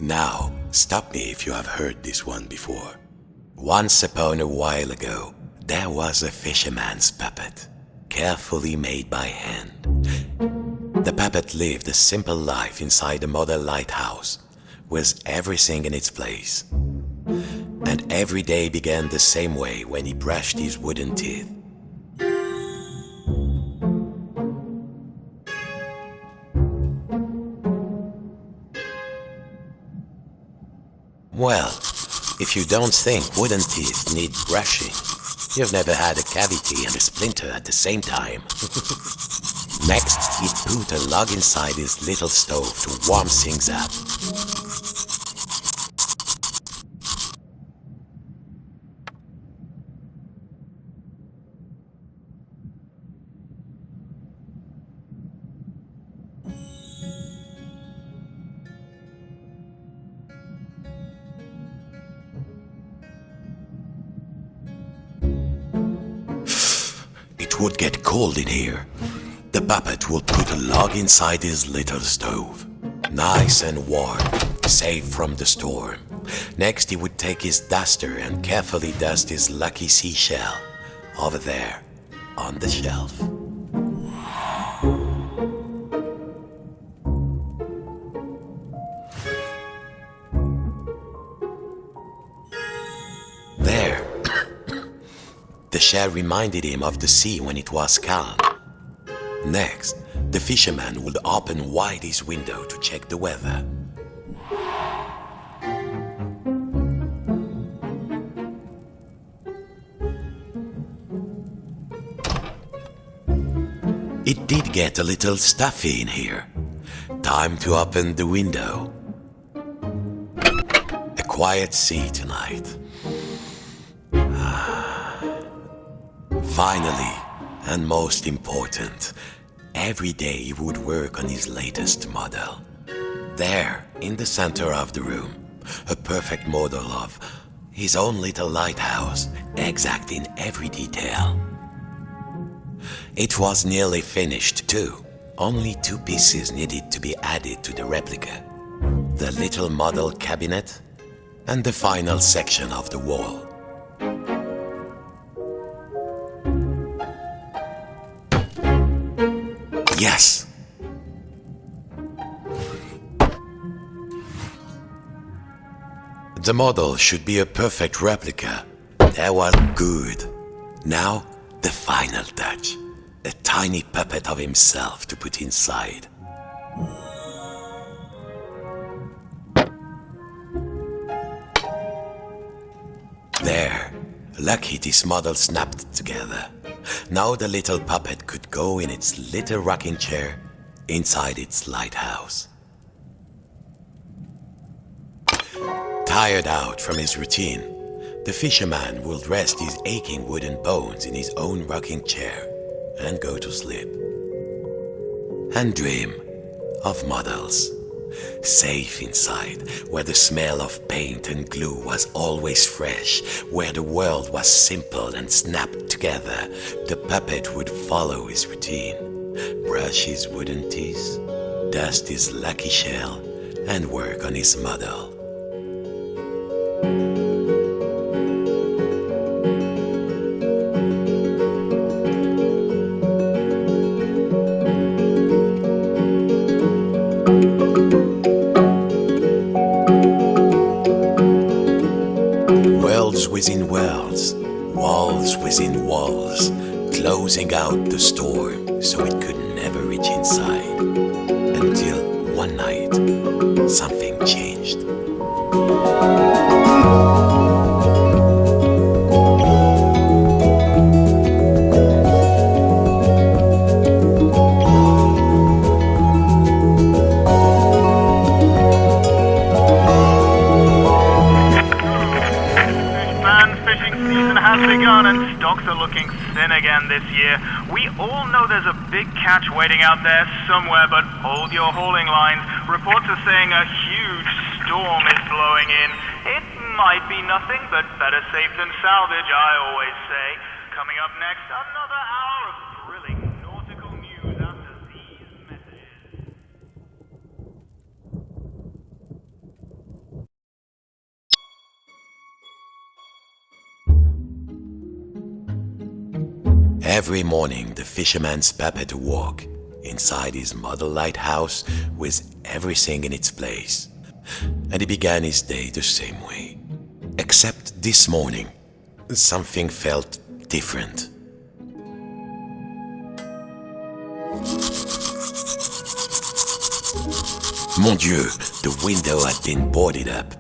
Now, stop me if you have heard this one before. Once upon a while ago, there was a fisherman's puppet, carefully made by hand. The puppet lived a simple life inside a model lighthouse, with everything in its place. And every day began the same way when he brushed his wooden teeth. Well, if you don't think wooden teeth need brushing, you've never had a cavity and a splinter at the same time. Next, he put a log inside his little stove to warm things up. It would get cold in here. The puppet would put a log inside his little stove, nice and warm, safe from the storm. Next, he would take his duster and carefully dust his lucky seashell over there on the shelf. There. The shell reminded him of the sea when it was calm. Next, the fisherman would open wide his window to check the weather. It did get a little stuffy in here. Time to open the window. A quiet sea tonight. Finally, and most important, every day he would work on his latest model. There, in the center of the room, a perfect model of his own little lighthouse, exact in every detail. It was nearly finished too. Only 2 pieces needed to be added to the replica. The little model cabinet and the final section of the wall. Yes! The model should be a perfect replica. That was good. Now, the final touch. A tiny puppet of himself to put inside. There. Lucky this model snapped together. Now the little puppet could go in its little rocking chair inside its lighthouse. Tired out from his routine, the fisherman would rest his aching wooden bones in his own rocking chair and go to sleep. And dream of models. Safe inside, where the smell of paint and glue was always fresh, where the world was simple and snapped together, the puppet would follow his routine, brush his wooden teeth, dust his lucky shell, and work on his model. Worlds within worlds, walls within walls, closing out the storm so it could never reach inside. Until one night, something changed. Has begun and stocks are looking thin again this year. We all know there's a big catch waiting out there somewhere, but hold your hauling lines. Reports are saying a huge storm is blowing in. It might be nothing, but better safe than salvage, I always say. Coming up next, another hour of thrilling nautical news after these messages. Every morning, the fisherman's prepared to walk inside his model lighthouse with everything in its place. And he began his day the same way. Except this morning, something felt different. Mon Dieu, the window had been boarded up.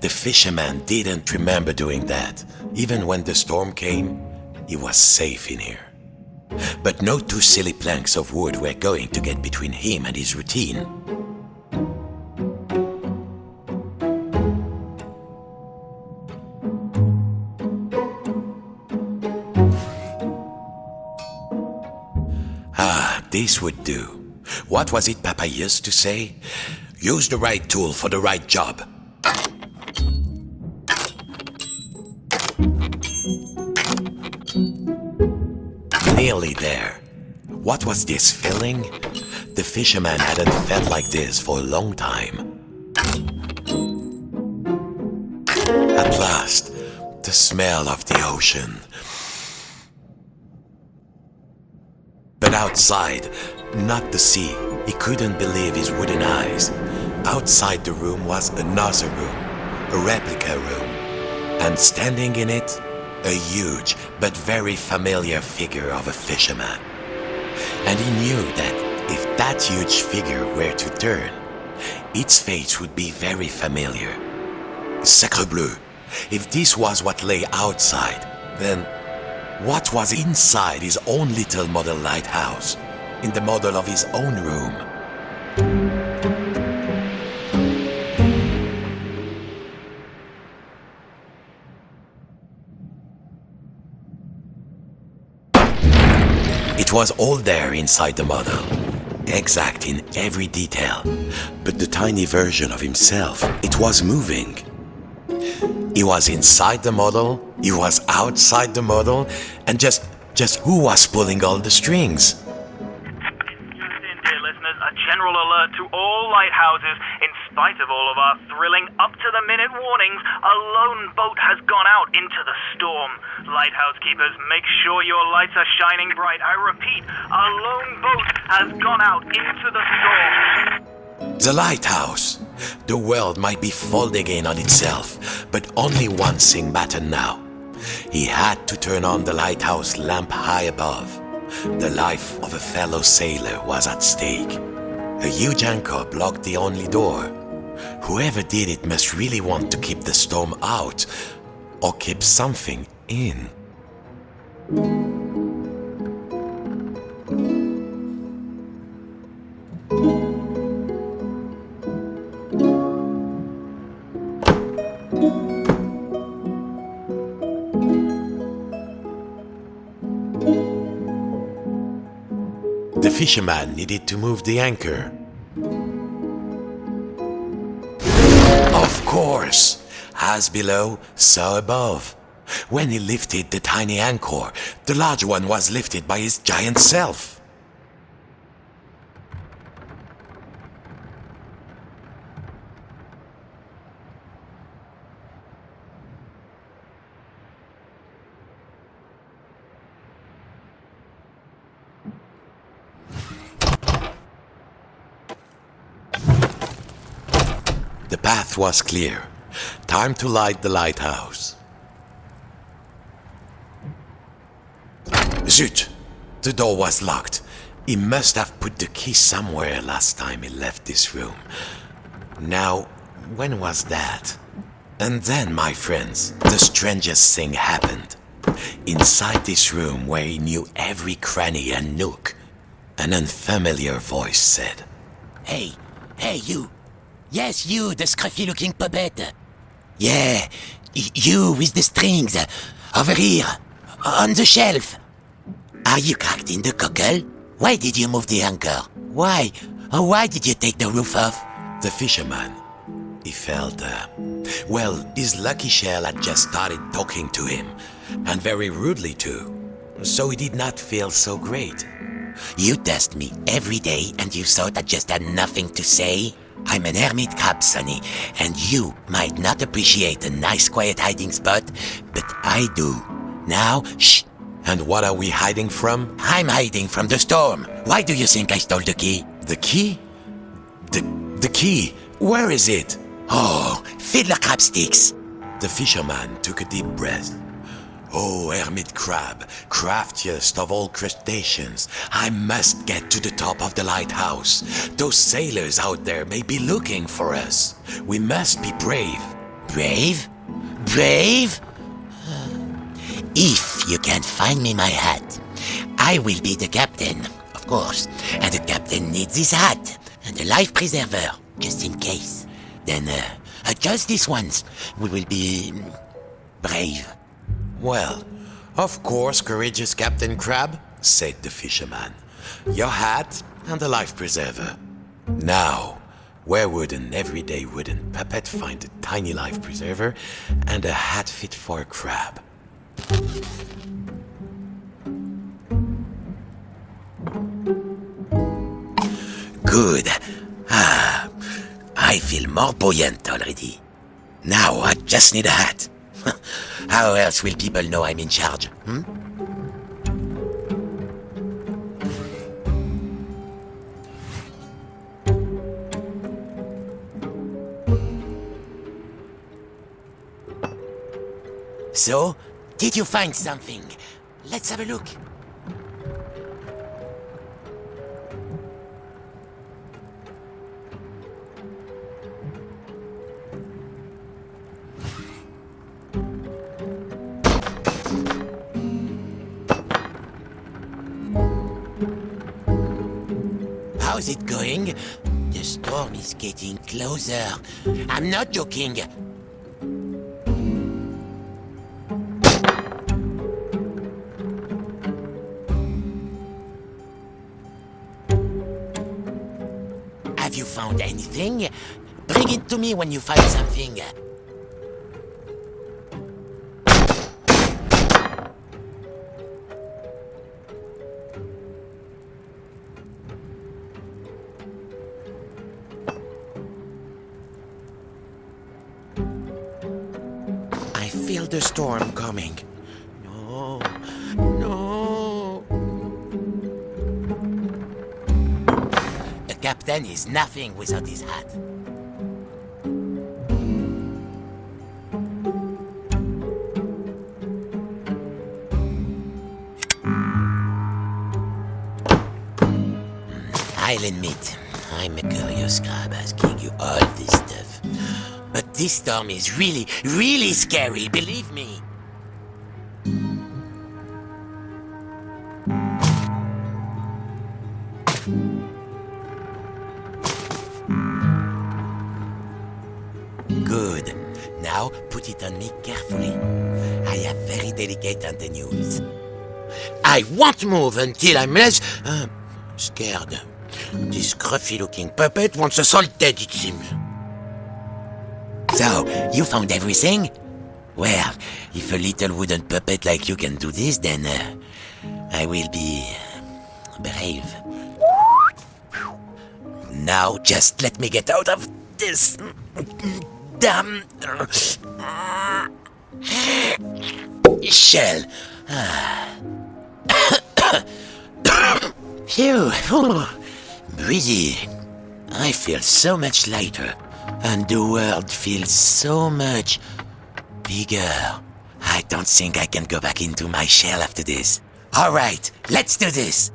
The fisherman didn't remember doing that. Even when the storm came, he was safe in here. But no two silly planks of wood were going to get between him and his routine. This would do. What was it Papa used to say? Use the right tool for the right job. Nearly there. What was this feeling? The fisherman hadn't felt like this for a long time. At last, the smell of the ocean. But outside, not the sea, he couldn't believe his wooden eyes. Outside the room was another room, a replica room, and standing in it, a huge but very familiar figure of a fisherman. And he knew that if that huge figure were to turn, its face would be very familiar. Sacre bleu! If this was what lay outside, then what was inside his own little model lighthouse, in the model of his own room? It was all there inside the model, exact in every detail, but the tiny version of himself, it was moving. He was inside the model, he was outside the model, and just who was pulling all the strings? Dear listeners, a general alert to all lighthouses. In spite of all of our thrilling up-to-the-minute warnings, a lone boat has gone out into the storm. Lighthouse keepers, make sure your lights are shining bright. I repeat, a lone boat has gone out into the storm. The lighthouse. The world might be folding in on itself, but only one thing mattered now. He had to turn on the lighthouse lamp high above. The life of a fellow sailor was at stake. A huge anchor blocked the only door. Whoever did it must really want to keep the storm out, or keep something in. The fisherman needed to move the anchor. Of course, as below, so above. When he lifted the tiny anchor, the large one was lifted by his giant self. The path was clear. Time to light the lighthouse. Zut! The door was locked. He must have put the key somewhere last time he left this room. Now, when was that? And then, my friends, the strangest thing happened. Inside this room where he knew every cranny and nook, an unfamiliar voice said, Hey, you. Yes, you, the scruffy-looking puppet. Yeah, you with the strings, over here, on the shelf. Are you cracked in the cockle? Why did you move the anchor? Why? Oh, why did you take the roof off? The fisherman, he felt, his lucky shell had just started talking to him, and very rudely too, so he did not feel so great. You test me every day and you thought I just had nothing to say? I'm an hermit crab, Sonny, and you might not appreciate a nice quiet hiding spot, but I do. Now, shh. And what are we hiding from? I'm hiding from the storm. Why do you think I stole the key? The key? The key? Where is it? Oh, fiddler crab sticks. The fisherman took a deep breath. Oh, hermit crab, craftiest of all crustaceans, I must get to the top of the lighthouse. Those sailors out there may be looking for us. We must be brave. Brave? Brave? If you can find me my hat, I will be the captain, of course. And the captain needs his hat and a life preserver, just in case. Then, just this once, we will be brave. Well, of course, courageous Captain Crab, said the fisherman. Your hat and a life preserver. Now, where would an everyday wooden puppet find a tiny life preserver and a hat fit for a crab? Good. I feel more buoyant already. Now I just need a hat. How else will people know I'm in charge, hmm? So, did you find something? Let's have a look. How's it going? The storm is getting closer. I'm not joking. Have you found anything? Bring it to me when you find something. I feel the storm coming. No, no. The captain is nothing without his hat. I'll admit, I'm a curious crab asking you all this stuff. But this storm is really, really scary, believe me. Good. Now put it on me carefully. I have very delicate antennae. I won't move until I'm less scared. This scruffy-looking puppet wants us all dead, it seems. So, you found everything? Well, if a little wooden puppet like you can do this, then I will be brave. Now, just let me get out of this damn shell. Phew. Breezy. I feel so much lighter. And the world feels so much bigger. I don't think I can go back into my shell after this. All right, let's do this.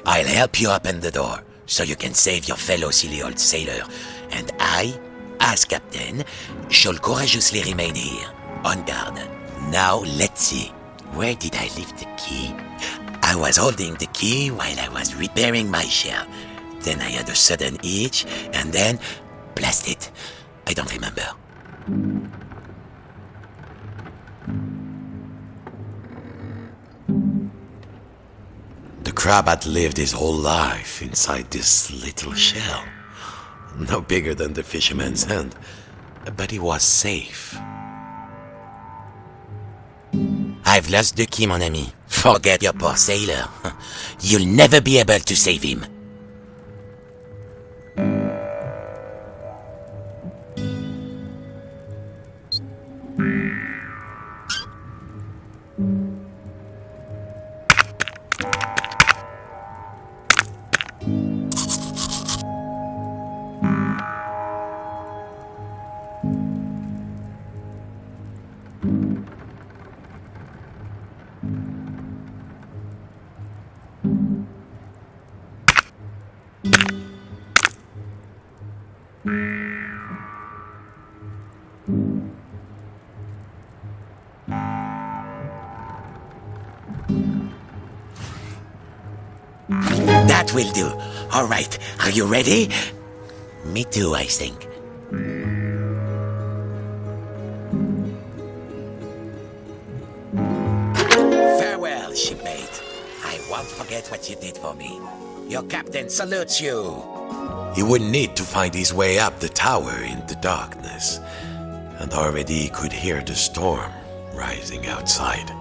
I'll help you open the door so you can save your fellow silly old sailor. And I, as captain, shall courageously remain here, on guard. Now, let's see. Where did I leave the key? I was holding the key while I was repairing my shell. Then I had a sudden itch, and then... blast it. I don't remember. The crab had lived his whole life inside this little shell. No bigger than the fisherman's hand, but he was safe. I've lost the key, mon ami. Forget your poor sailor. You'll never be able to save him. That will do. All right, are you ready? Me too, I think. Farewell, shipmate. I won't forget what you did for me. Your captain salutes you. He would need to find his way up the tower in the darkness, and already he could hear the storm rising outside.